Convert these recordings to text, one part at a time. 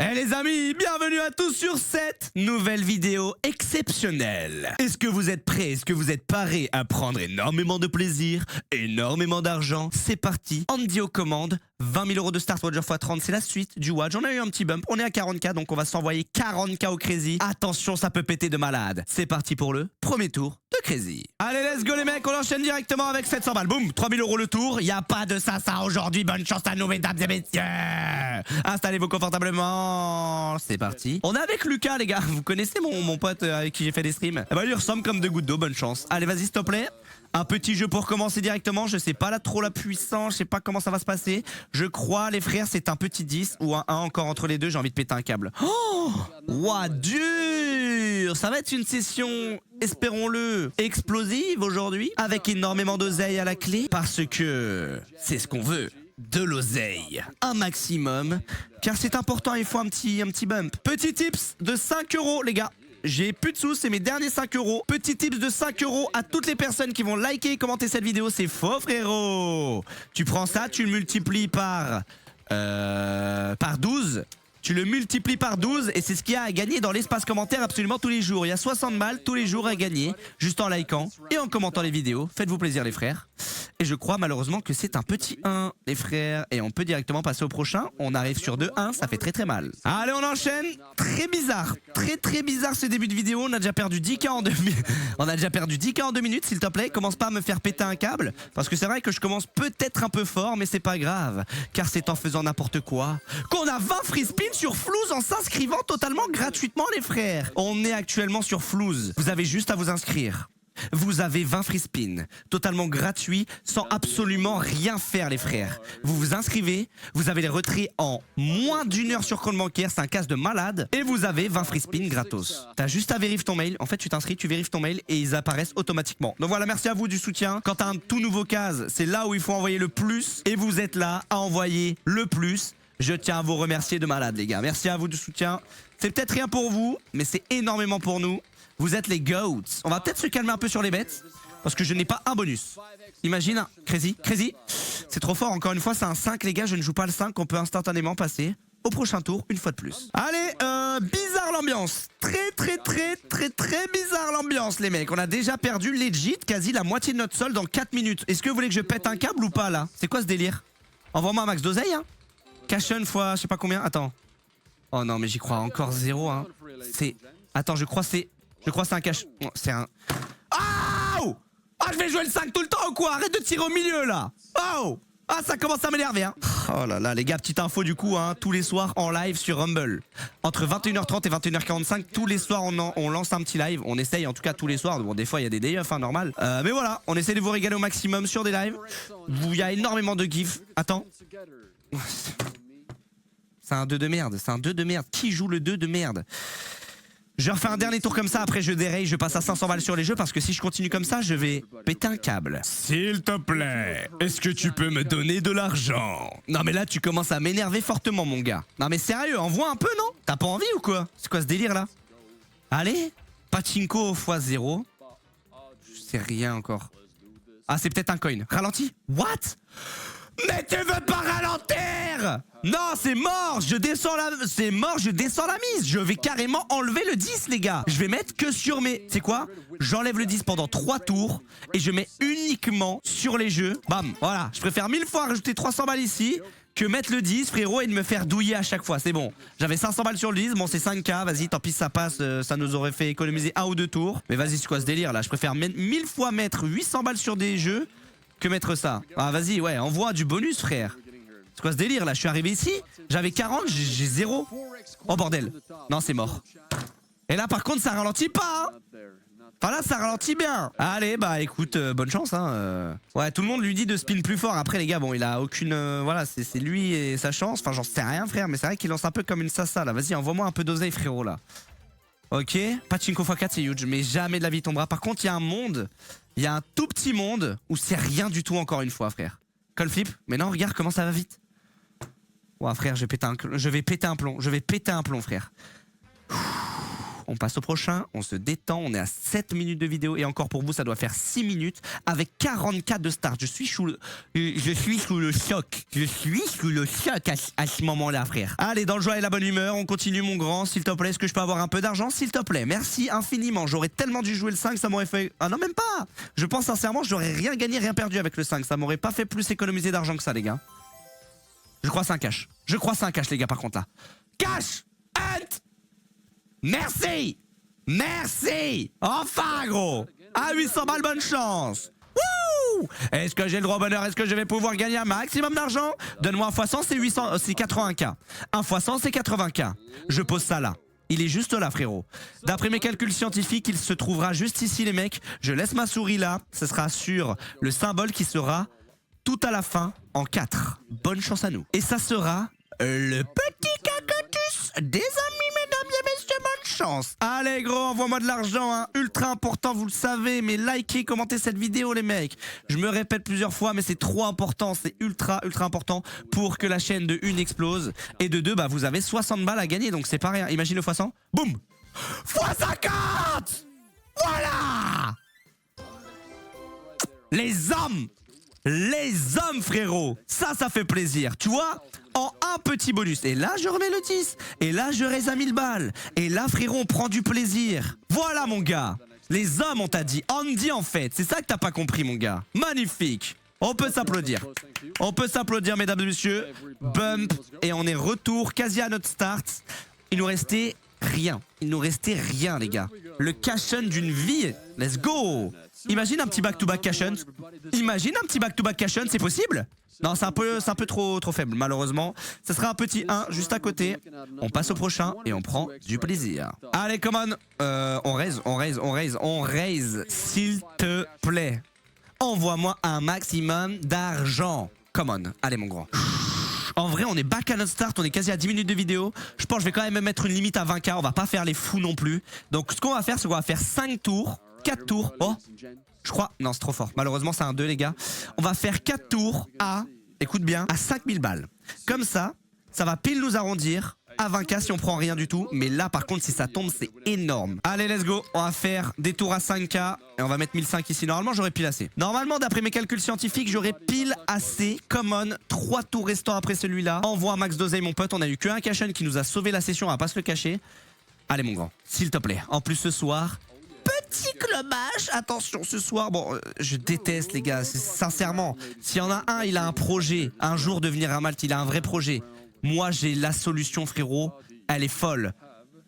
Eh les amis, bienvenue à tous sur cette nouvelle vidéo exceptionnelle. Est-ce que vous êtes prêts? Est-ce que vous êtes parés à prendre énormément de plaisir, énormément d'argent? C'est parti, Andy aux commandes, 20 000 € de Start Wager x 30, c'est la suite du Watch. On a eu un petit bump, on est à 40K, donc on va s'envoyer 40K au Crazy. Attention, ça peut péter de malade. C'est parti pour le premier tour de Crazy. Allez, let's go les mecs, on enchaîne directement avec 700 balles. Boum, 3 000 € le tour, y a pas de ça aujourd'hui. Bonne chance à nous, mesdames et messieurs. Installez-vous confortablement. C'est parti. On est avec Lucas, les gars. Vous connaissez mon pote avec qui j'ai fait des streams? Eh ben, il lui ressemble comme deux gouttes d'eau. Bonne chance. Allez, vas-y, s'il te plaît. Un petit jeu pour commencer directement. Je sais pas là trop la puissance. Je sais pas comment ça va se passer. Je crois, les frères, c'est un petit 10 ou un 1 encore entre les deux. J'ai envie de péter un câble. Oh, ouah, dur. Ça va être une session, espérons-le, explosive aujourd'hui, avec énormément d'oseille à la clé, parce que c'est ce qu'on veut. De l'oseille, un maximum, car c'est important, il faut un petit bump. Petit tips de 5 € les gars. J'ai plus de sous, c'est mes derniers 5 €. Petit tips de 5 € à toutes les personnes qui vont liker et commenter cette vidéo, c'est faux frérot. Tu prends ça, tu le multiplies par 12. Tu le multiplies par 12 et c'est ce qu'il y a à gagner dans l'espace commentaire absolument tous les jours. Il y a 60 balles tous les jours à gagner, juste en likant et en commentant les vidéos. Faites-vous plaisir les frères. Et je crois malheureusement que c'est un petit 1 les frères. Et on peut directement passer au prochain. On arrive sur 2-1, ça fait très mal. Allez, on enchaîne. Très bizarre, très bizarre ce début de vidéo. On a déjà perdu 10K en 2 minutes. On a déjà perdu 10K en 2 minutes, s'il te plaît. Commence pas à me faire péter un câble. Parce que c'est vrai que je commence peut-être un peu fort, mais c'est pas grave. Car c'est en faisant n'importe quoi qu'on a 20 free spins sur Flouze en s'inscrivant totalement gratuitement les frères. On est actuellement sur Flouze. Vous avez juste à vous inscrire. Vous avez 20 free spins, totalement gratuits, sans absolument rien faire les frères. Vous vous inscrivez, vous avez les retraits en moins d'1 heure sur compte bancaire, c'est un casse de malade, et vous avez 20 free spins gratos. T'as juste à vérifier ton mail, en fait tu t'inscris, tu vérifies ton mail et ils apparaissent automatiquement. Donc voilà, merci à vous du soutien. Quand t'as un tout nouveau case, c'est là où il faut envoyer le plus, et vous êtes là à envoyer le plus. Je tiens à vous remercier de malade les gars, merci à vous du soutien. C'est peut-être rien pour vous, mais c'est énormément pour nous. Vous êtes les GOATs. On va peut-être se calmer un peu sur les bêtes, parce que je n'ai pas un bonus. Imagine un Crazy. C'est trop fort, encore une fois, c'est un 5 les gars, je ne joue pas le 5, on peut instantanément passer au prochain tour, une fois de plus. Allez, bizarre l'ambiance. Très bizarre l'ambiance les mecs. On a déjà perdu legit quasi la moitié de notre solde en 4 minutes. Est-ce que vous voulez que je pète un câble ou pas là? C'est quoi ce délire? Envoie-moi un max d'oseille hein. Cashon fois je sais pas combien, attends. Oh non mais j'y crois encore 0 hein. C'est... Attends, je crois c'est un cash... C'est un... Oh ah, je vais jouer le 5 tout le temps ou quoi? Arrête de tirer au milieu, là. Oh ah, ça commence à m'énerver, hein. Oh là là, les gars, petite info du coup, hein, tous les soirs en live sur Rumble. Entre 21h30 et 21h45, tous les soirs, on lance un petit live. On essaye, en tout cas, tous les soirs. Bon, des fois, il y a des day off, hein, normal. Mais voilà, on essaie de vous régaler au maximum sur des lives. Il y a énormément de gifs. Attends. C'est un 2 de merde, c'est un 2 de merde. Qui joue le 2 de merde? Je refais un dernier tour comme ça, après je déraye, je passe à 500 balles sur les jeux parce que si je continue comme ça, je vais péter un câble. S'il te plaît, est-ce que tu peux me donner de l'argent? Non mais là tu commences à m'énerver fortement mon gars. Non mais sérieux, envoie un peu non? T'as pas envie ou quoi? C'est quoi ce délire là? Allez, pachinko x0. Je sais rien encore. Ah c'est peut-être un coin. Ralenti? What? Mais tu veux pas ralentir? Non, c'est mort, je descends la mise. Je vais carrément enlever le 10 les gars. Je vais mettre que sur mes... C'est quoi? J'enlève le 10 pendant 3 tours et je mets uniquement sur les jeux. Bam, voilà. Je préfère 1000 fois rajouter 300 balles ici que mettre le 10 frérot et de me faire douiller à chaque fois. C'est bon. J'avais 500 balles sur le 10, bon c'est 5K, vas-y, tant pis ça passe, ça nous aurait fait économiser 1 ou 2 tours. Mais vas-y, c'est quoi ce délire là? Je préfère 1000 fois mettre 800 balles sur des jeux que mettre ça. Ah vas-y, ouais, envoie du bonus frère. C'est quoi ce délire là? Je suis arrivé ici, j'avais 40, j'ai 0. Oh bordel. Non, c'est mort. Et là par contre ça ralentit pas hein. Enfin là ça ralentit bien. Allez bah écoute, bonne chance hein. Ouais, tout le monde lui dit de spin plus fort. Après les gars, bon il a aucune... voilà, c'est lui et sa chance. Enfin j'en sais rien frère, mais c'est vrai qu'il lance un peu comme une sassa là. Vas-y, envoie-moi un peu d'oseille frérot là. Ok, pachinko x4 c'est huge, mais jamais de la vie il tombera. Par contre il y a un monde, il y a un tout petit monde où c'est rien du tout encore une fois frère. Call flip, mais non regarde comment ça va vite. Ouah frère, je vais péter un plomb, frère. On passe au prochain, on se détend, on est à 7 minutes de vidéo et encore pour vous ça doit faire 6 minutes avec 44 de start. Je suis sous le choc. Je suis sous le choc à ce moment-là, frère. Allez, dans le joie et la bonne humeur, on continue mon grand, s'il te plaît. Est-ce que je peux avoir un peu d'argent, s'il te plaît? Merci infiniment. J'aurais tellement dû jouer le 5, ça m'aurait fait... Ah non, même pas. Je pense sincèrement, j'aurais rien gagné, rien perdu avec le 5. Ça m'aurait pas fait plus économiser d'argent que ça, les gars. Je crois c'est un cash. Je crois c'est un cash, les gars, par contre, là. Cash! Hunt! Merci! Merci! Enfin, gros! À 800 balles, bonne chance! Wouh! Est-ce que j'ai le droit au bonheur? Est-ce que je vais pouvoir gagner un maximum d'argent? Donne-moi un fois 100, c'est 800, c'est 80K. Un fois 100, c'est 80K. Je pose ça là. Il est juste là, frérot. D'après mes calculs scientifiques, il se trouvera juste ici, les mecs. Je laisse ma souris là. Ce sera sur le symbole qui sera tout à la fin en 4. Bonne chance à nous. Et ça sera le petit cactus des amis, mesdames et messieurs, bonne chance. Allez gros, envoie-moi de l'argent, hein. Ultra important, vous le savez, mais likez, commentez cette vidéo les mecs. Je me répète plusieurs fois, mais c'est trop important, c'est ultra important pour que la chaîne de 1 explose. Et de 2, bah vous avez 60 balles à gagner, donc c'est pas rien. Imagine le x100, boum, x50. Voilà. Les hommes, frérot, ça fait plaisir, tu vois, en un petit bonus. Et là, je remets le 10. Et là, je raise à 1000 balles. Et là, frérot, on prend du plaisir. Voilà, mon gars. Les hommes, on t'a dit. Andy, en fait. C'est ça que t'as pas compris, mon gars. Magnifique. On peut s'applaudir. On peut s'applaudir, mesdames et messieurs. Bump. Et on est retour quasi à notre start. Il nous restait rien. Il nous restait rien, les gars. Le cash-on d'une vie. Let's go. Imagine un petit back-to-back cash-on. Imagine un petit back-to-back cash-on, c'est possible? Non, c'est un peu trop faible, malheureusement. Ce sera un petit 1 juste à côté. On passe au prochain et on prend du plaisir. Allez, come on. On raise, s'il te plaît. Envoie-moi un maximum d'argent. Come on. Allez, mon grand. En vrai, on est back à notre start, on est quasi à 10 minutes de vidéo. Je pense que je vais quand même mettre une limite à 20K, on va pas faire les fous non plus. Donc ce qu'on va faire, c'est qu'on va faire 5 tours, 4 tours. Oh, je crois, non c'est trop fort. Malheureusement c'est un 2 les gars. On va faire 4 tours à, écoute bien, à 5000 balles. Comme ça va pile nous arrondir à 20K si on prend rien du tout. Mais là par contre si ça tombe c'est énorme. Allez let's go, on va faire des tours à 5K. Et on va mettre 1005 ici. Normalement j'aurais pile assez. Normalement d'après mes calculs scientifiques j'aurais pile assez. Common, 3 tours restants après celui-là. Envoie un max d'oseille mon pote. On a eu que un cash-on qui nous a sauvé la session, on va pas se le cacher. Allez mon grand, s'il te plaît. En plus ce soir, petit clubage. Attention ce soir, bon je déteste les gars, sincèrement. S'il y en a un, il a un projet. Un jour devenir un Malte, il a un vrai projet. Moi j'ai la solution frérot, elle est folle.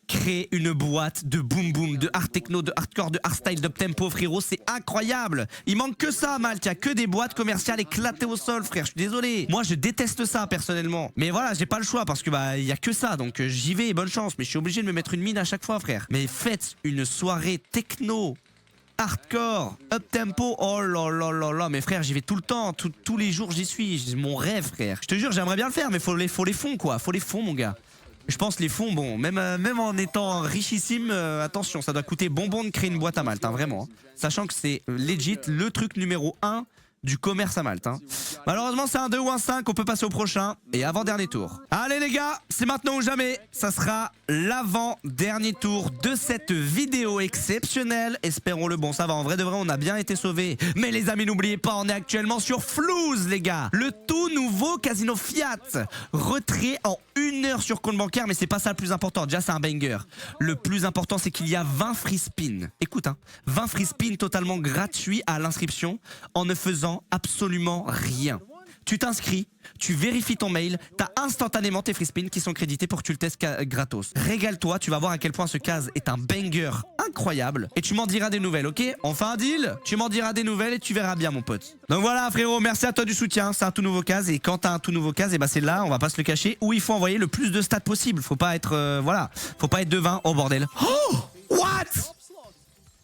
Créer une boîte de boom boom, de hard techno, de hardcore, de hardstyle, d'up tempo frérot, c'est incroyable. Il manque que ça Malte, il y a que des boîtes commerciales éclatées au sol frère, je suis désolé. Moi je déteste ça personnellement. Mais voilà, j'ai pas le choix parce que bah il y a que ça, donc j'y vais, bonne chance. Mais je suis obligé de me mettre une mine à chaque fois frère. Mais faites une soirée techno, hardcore, up tempo, oh là là là là, mais frère j'y vais tout le temps, tous les jours j'y suis, c'est mon rêve frère. Je te jure j'aimerais bien le faire mais faut les fonds quoi, faut les fonds mon gars. Je pense les fonds, bon, même en étant richissime, attention, ça doit coûter bonbon de créer une boîte à Malte, hein, vraiment. Hein. Sachant que c'est legit le truc numéro 1 du commerce à Malte. Hein. Malheureusement, c'est un 2 ou un 5, on peut passer au prochain. Et avant-dernier tour. Allez les gars, c'est maintenant ou jamais. Ça sera l'avant-dernier tour de cette vidéo exceptionnelle. Espérons-le, bon ça va, en vrai de vrai, on a bien été sauvés. Mais les amis, n'oubliez pas, on est actuellement sur Flouze, les gars. Le tout nouveau Casino Fiat. Retrait en 1 heure sur compte bancaire, mais c'est pas ça le plus important. Déjà, c'est un banger. Le plus important, c'est qu'il y a 20 free spins. Écoute, hein, 20 free spins totalement gratuits à l'inscription en ne faisant absolument rien. Tu t'inscris, tu vérifies ton mail, t'as instantanément tes free spins qui sont crédités pour que tu le testes gratos. Régale-toi, tu vas voir à quel point ce case est un banger incroyable. Et tu m'en diras des nouvelles, ok? On fait un deal? Tu m'en diras des nouvelles et tu verras bien mon pote. Donc voilà frérot, merci à toi du soutien, c'est un tout nouveau case. Et quand t'as un tout nouveau case, et bah c'est là, on va pas se le cacher, où il faut envoyer le plus de stats possible. Faut pas être, voilà, faut pas être de 20, oh bordel. Oh, what?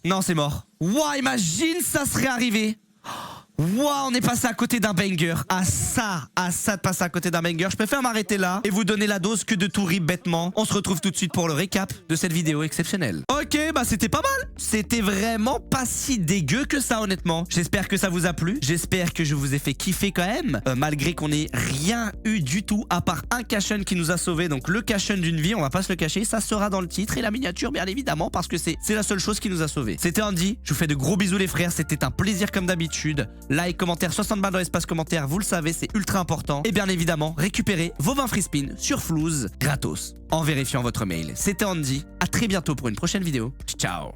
Non c'est mort. Ouah, imagine ça serait arrivé. Waouh, on est passé à côté d'un banger. À ça de passer à côté d'un banger. Je préfère m'arrêter là et vous donner la dose que de tout rip bêtement. On se retrouve tout de suite pour le récap de cette vidéo exceptionnelle. Ok, bah c'était pas mal. C'était vraiment pas si dégueu que ça, honnêtement. J'espère que ça vous a plu. J'espère que je vous ai fait kiffer quand même. Malgré qu'on ait rien eu du tout, à part un cachon qui nous a sauvés. Donc le cachon d'une vie, on va pas se le cacher. Ça sera dans le titre et la miniature, bien évidemment, parce que c'est la seule chose qui nous a sauvés. C'était Andy. Je vous fais de gros bisous, les frères. C'était un plaisir comme d'habitude. Like, commentaire, 60 balles dans l'espace commentaire. Vous le savez, c'est ultra important. Et bien évidemment, récupérez vos 20 free spins sur Flouze gratos en vérifiant votre mail. C'était Andy. À très bientôt pour une prochaine vidéo. Ciao.